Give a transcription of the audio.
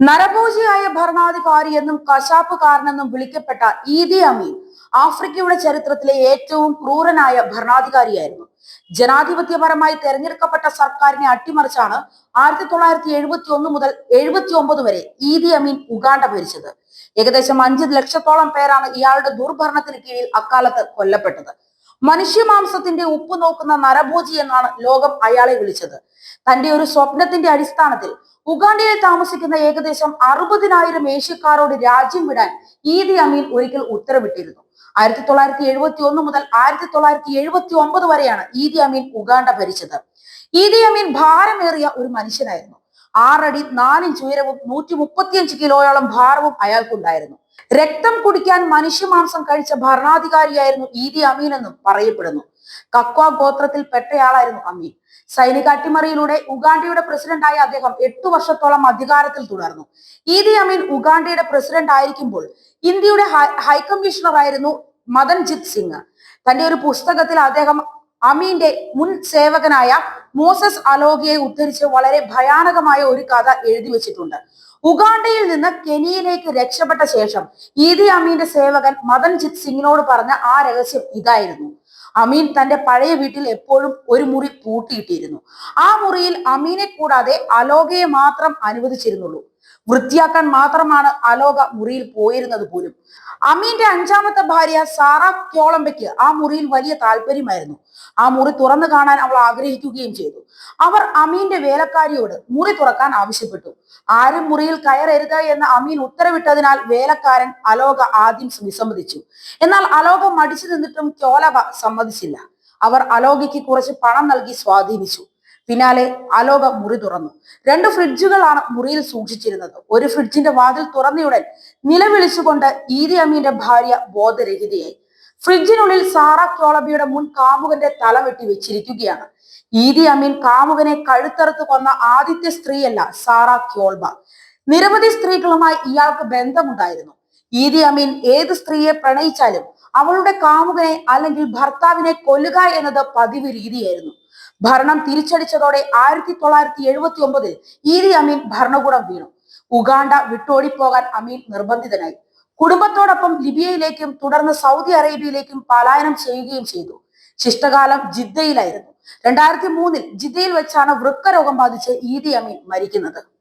നരഭോജിയായ ഭരണാധികാരി എന്നും കശാപ്പുകാരനെന്നും വിളിക്കപ്പെട്ട ഈദി അമീൻ ആഫ്രിക്കയുടെ ചരിത്രത്തിലെ ഏറ്റവും ക്രൂരനായ ഭരണാധികാരിയായിരുന്നു. ജനാധിപത്യപരമായി തെരഞ്ഞെടുക്കപ്പെട്ട സർക്കാരിനെ അട്ടിമറിച്ചാണ് 1971 മുതൽ 79 വരെ ഈദി അമീൻ ഉഗാണ്ട ഭരിച്ചത്. ഏകദേശം 5 ലക്ഷത്തോളം പേരാണ് ഇയാളുടെ ദുർഭരണത്തിന് കീഴിൽ അക്കാലത്ത് കൊല്ലപ്പെട്ടത്. മനുഷ്യമാംസത്തിന്റെ ഉപ്പ് നോക്കുന്ന നരഭോജി എന്നാണ് ലോകം അയാളെ വിളിച്ചത്. തന്റെ ഒരു സ്വപ്നത്തിന്റെ അടിസ്ഥാനത്തിൽ ഉഗാണ്ടയിൽ താമസിക്കുന്ന ഏകദേശം 60,000 ഏഷ്യക്കാരോട് രാജ്യം വിടാൻ ഈദി അമീൻ ഒരിക്കൽ ഉത്തരവിട്ടിരുന്നു. 1971 മുതൽ 1979 വരെയാണ് ഈദി അമീൻ ഉഗാണ്ട ഭരിച്ചത്. ഈദി അമീൻ ഭാരമേറിയ ഒരു മനുഷ്യനായിരുന്നു. 6 അടി 4 ഇഞ്ച് ഉയരവും 135 കിലോയോളം ഭാരവും അയാൾക്കുണ്ടായിരുന്നു. രക്തം കുടിക്കാൻ മനുഷ്യമാംസം കഴിച്ച ഭരണാധികാരിയായിരുന്നു ഈദി അമീൻ എന്നും പറയപ്പെടുന്നു. കക്വ ഗോത്രത്തിൽ പെട്ടയാളായിരുന്നു അമീൻ. സൈനിക അട്ടിമറിയിലൂടെ ഉഗാണ്ടയുടെ പ്രസിഡന്റായ അദ്ദേഹം 8 വർഷത്തോളം അധികാരത്തിൽ തുടർന്നു. ഈദി അമീൻ ഉഗാണ്ടയുടെ പ്രസിഡന്റ് ആയിരിക്കുമ്പോൾ ഇന്ത്യയുടെ ഹൈക്കമ്മീഷണർ ആയിരുന്നു മദൻജിത് സിംഗ്. തന്റെ ഒരു പുസ്തകത്തിൽ അദ്ദേഹം അമീന്റെ മുൻ സേവകനായ മോസസ് അലോഗയെ ഉദ്ധരിച്ച് വളരെ ഭയാനകമായ ഒരു കഥ എഴുതി വെച്ചിട്ടുണ്ട്. ഉഗാണ്ടയിൽ നിന്ന് കെനിയയിലേക്ക് രക്ഷപ്പെട്ട ശേഷം ഈദി അമീന്റെ സേവകൻ മദൻജിത് സിംഗിനോട് പറഞ്ഞ ആ രഹസ്യം ഇതായിരുന്നു. അമീൻ തന്റെ പഴയ വീട്ടിൽ എപ്പോഴും ഒരു മുറി പൂട്ടിയിട്ടിരുന്നു. ആ മുറിയിൽ അമീനെ കൂടാതെ അലോകയെ മാത്രം അനുവദിച്ചിരുന്നുള്ളൂ. വൃത്തിയാക്കാൻ മാത്രമാണ് അലോക മുറിയിൽ പോയിരുന്നത് പോലും. അമീന്റെ 5ാമത്തെ ഭാര്യ സാറ ക്യോളംബയ്ക്ക് ആ മുറിയിൽ വലിയ താല്പര്യമായിരുന്നു. ആ മുറി തുറന്നു കാണാൻ അവൾ ആഗ്രഹിക്കുകയും ചെയ്തു. അവർ അമീന്റെ വേലക്കാരിയോട് മുറി തുറക്കാൻ ആവശ്യപ്പെട്ടു. ആരും മുറിയിൽ കയറരുത് എന്ന് അമീൻ ഉത്തരവിട്ടതിനാൽ വേലക്കാരൻ അലോക ആദ്യം വിസമ്മതിച്ചു. എന്നാൽ അലോക മടിച്ചു നിന്നിട്ടും ക്യോലബ സമ്മതിച്ചില്ല. അവർ അലോകയ്ക്ക് കുറച്ച് പണം നൽകി സ്വാധീനിച്ചു. പിന്നാലെ അലോക മുറി തുറന്നു. 2 ഫ്രിഡ്ജുകളാണ് മുറിയിൽ സൂക്ഷിച്ചിരുന്നത്. ഒരു ഫ്രിഡ്ജിന്റെ വാതിൽ തുറന്നയുടൻ നിലവിളിച്ചുകൊണ്ട് ഈദി അമീന്റെ ഭാര്യ ബോധരഹിതയായി. ഫ്രിഡ്ജിനുള്ളിൽ സാറ ക്യോളബയുടെ മുൻ കാമുകന്റെ തല വെട്ടി വെച്ചിരിക്കുകയാണ്. ഈദി അമീൻ കാമുകനെ കഴുത്തറുത്ത് കൊന്ന ആദ്യത്തെ സ്ത്രീയല്ല സാറ ക്യോൾബ. നിരവധി സ്ത്രീകളുമായി ഇയാൾക്ക് ബന്ധമുണ്ടായിരുന്നു. ഈദി അമീൻ ഏത് സ്ത്രീയെ പ്രണയിച്ചാലും അവളുടെ കാമുകനെ അല്ലെങ്കിൽ ഭർത്താവിനെ കൊല്ലുക എന്നത് പതിവ് രീതിയായിരുന്നു. ഭരണം തിരിച്ചടിച്ചതോടെ 1979 ഈദി അമീൻ ഭരണകൂടം വീണു. ഉഗാണ്ട വിട്ടോടിപ്പോകാൻ അമീൻ നിർബന്ധിതനായി. കുടുംബത്തോടൊപ്പം ലിബിയയിലേക്കും തുടർന്ന് സൗദി അറേബ്യയിലേക്കും പലായനം ചെയ്യുകയും ചെയ്തു. ശിഷ്ടകാലം ജിദ്ദയിലായിരുന്നു. 2003 ജിദ്ദയിൽ വെച്ചാണ് വൃക്കരോഗം ബാധിച്ച് ഈദി അമീൻ മരിക്കുന്നത്.